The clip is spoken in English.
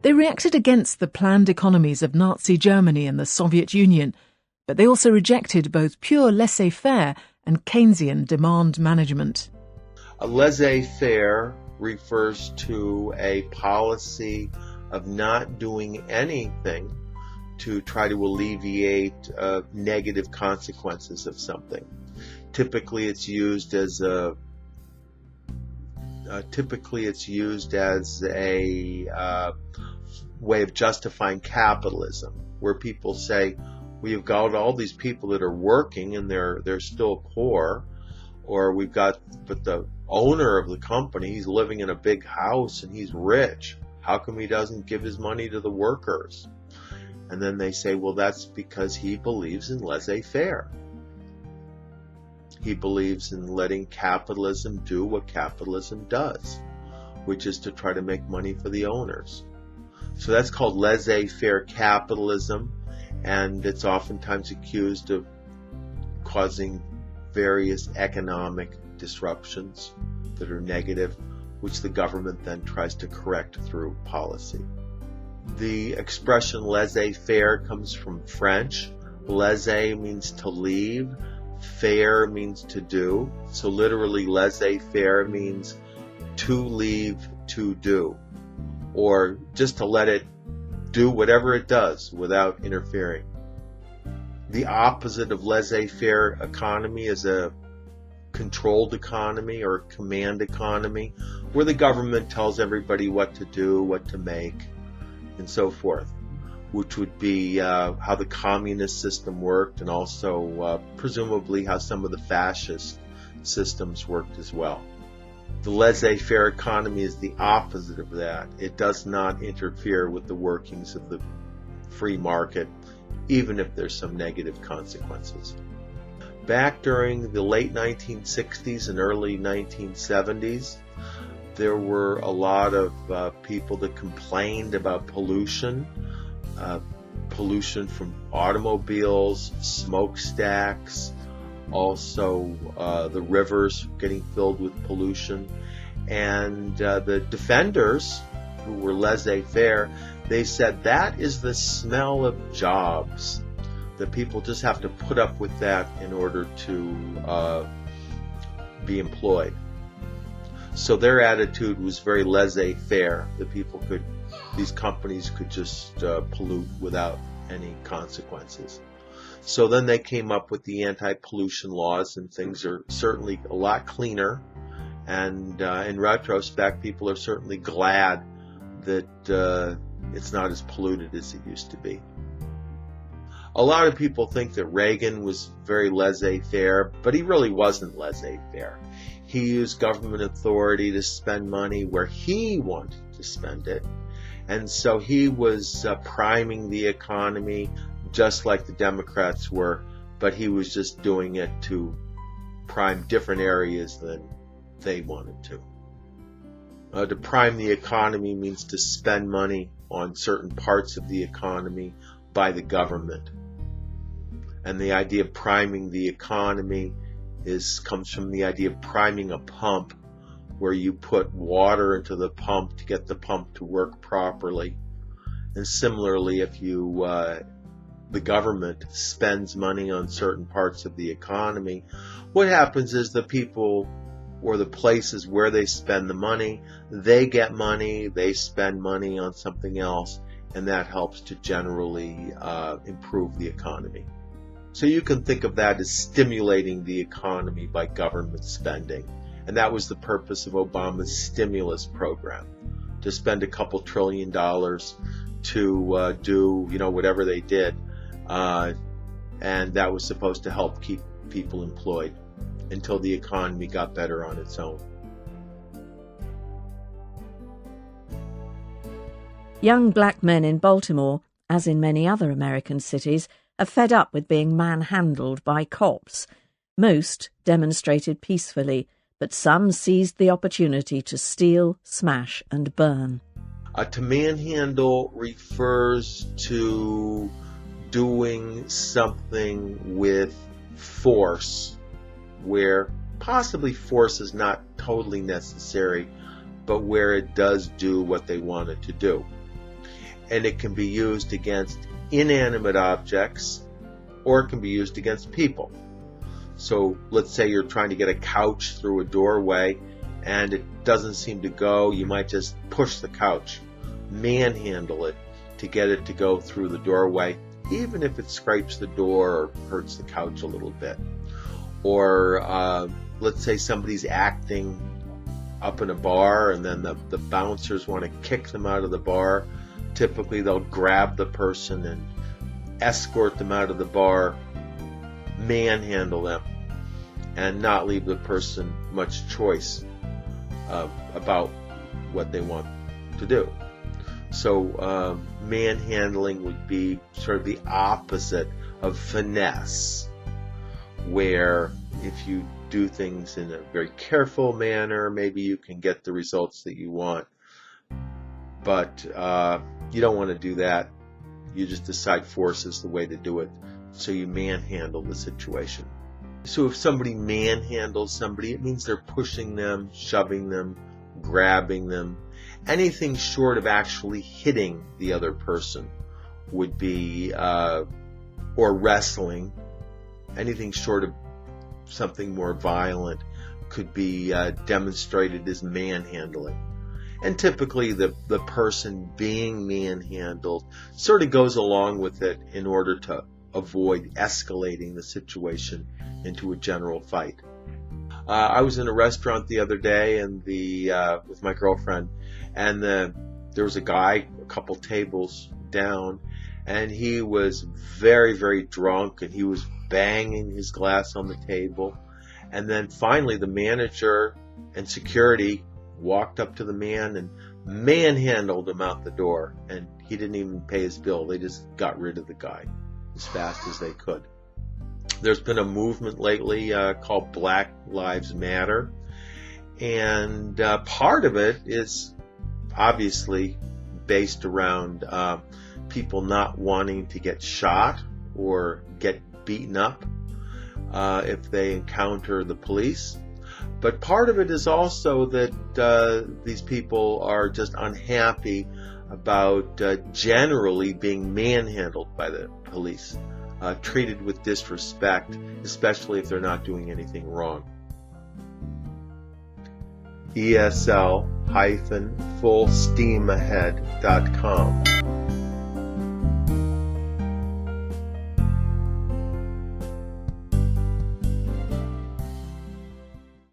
They reacted against the planned economies of Nazi Germany and the Soviet Union, but they also rejected both pure laissez-faire and Keynesian demand management. A laissez-faire refers to a policy of not doing anything to try to alleviate negative consequences of something. Typically, it's used as a way of justifying capitalism, where people say, we've got all these people that are working and they're still poor, or but the owner of the company, he's living in a big house and he's rich. How come he doesn't give his money to the workers? And then they say, well, that's because he believes in laissez-faire. He believes in letting capitalism do what capitalism does, which is to try to make money for the owners. So that's called laissez-faire capitalism, and it's oftentimes accused of causing various economic disruptions that are negative, which the government then tries to correct through policy. The expression laissez-faire comes from French. Laissez means to leave, faire means to do. So literally laissez-faire means to leave to do, or just to let it do whatever it does without interfering. The opposite of laissez-faire economy is a controlled economy or command economy, where the government tells everybody what to do, what to make, and so forth, which would be how the communist system worked, and also presumably how some of the fascist systems worked as well. The laissez-faire economy is the opposite of that. It does not interfere with the workings of the free market, even if there's some negative consequences. Back during the late 1960s and early 1970s, there were a lot of people that complained about pollution from automobiles, smokestacks, also the rivers getting filled with pollution. And the defenders, who were laissez-faire, they said that is the smell of jobs, that people just have to put up with that in order to be employed. So their attitude was very laissez-faire, that these companies could just pollute without any consequences. So then they came up with the anti-pollution laws, and things are certainly a lot cleaner. And in retrospect, people are certainly glad that it's not as polluted as it used to be. A lot of people think that Reagan was very laissez-faire, but he really wasn't laissez-faire. He used government authority to spend money where he wanted to spend it. And so he was priming the economy just like the Democrats were, but he was just doing it to prime different areas than they wanted to. To prime the economy means to spend money on certain parts of the economy by the government. And the idea of priming the economy comes from the idea of priming a pump, where you put water into the pump to get the pump to work properly. And similarly, if the government spends money on certain parts of the economy, what happens is the people or the places where they spend the money, they get money, they spend money on something else, and that helps to generally improve the economy. So you can think of that as stimulating the economy by government spending. And that was the purpose of Obama's stimulus program, to spend a couple $1 trillion to do, whatever they did. And that was supposed to help keep people employed until the economy got better on its own. Young black men in Baltimore, as in many other American cities, are fed up with being manhandled by cops. Most demonstrated peacefully, but some seized the opportunity to steal, smash, and burn. To manhandle refers to doing something with force, where possibly force is not totally necessary, but where it does do what they want it to do. and it can be used against inanimate objects, or it can be used against people. So let's say you're trying to get a couch through a doorway and it doesn't seem to go. You might just push the couch, manhandle it to get it to go through the doorway, even if it scrapes the door or hurts the couch a little bit. Or let's say somebody's acting up in a bar and then the bouncers want to kick them out of the bar. Typically they'll grab the person and escort them out of the bar, manhandle them, and not leave the person much choice about what they want to do. So manhandling would be sort of the opposite of finesse, where if you do things in a very careful manner, maybe you can get the results that you want. But you don't want to do that. You just decide force is the way to do it. So you manhandle the situation. So if somebody manhandles somebody, it means they're pushing them, shoving them, grabbing them. Anything short of actually hitting the other person would be, or wrestling, anything short of something more violent could be demonstrated as manhandling. And typically the person being manhandled sort of goes along with it in order to avoid escalating the situation into a general fight. I was in a restaurant the other day and with my girlfriend, and there was a guy a couple tables down, and he was very, very drunk, and he was banging his glass on the table. And then finally the manager and security walked up to the man and manhandled him out the door, and he didn't even pay his bill. They just got rid of the guy as fast as they could. There's been a movement lately called Black Lives Matter, and part of it is obviously based around people not wanting to get shot or get beaten up if they encounter the police. But part of it is also that these people are just unhappy about generally being manhandled by the police, treated with disrespect, especially if they're not doing anything wrong. ESL-fullsteamahead.com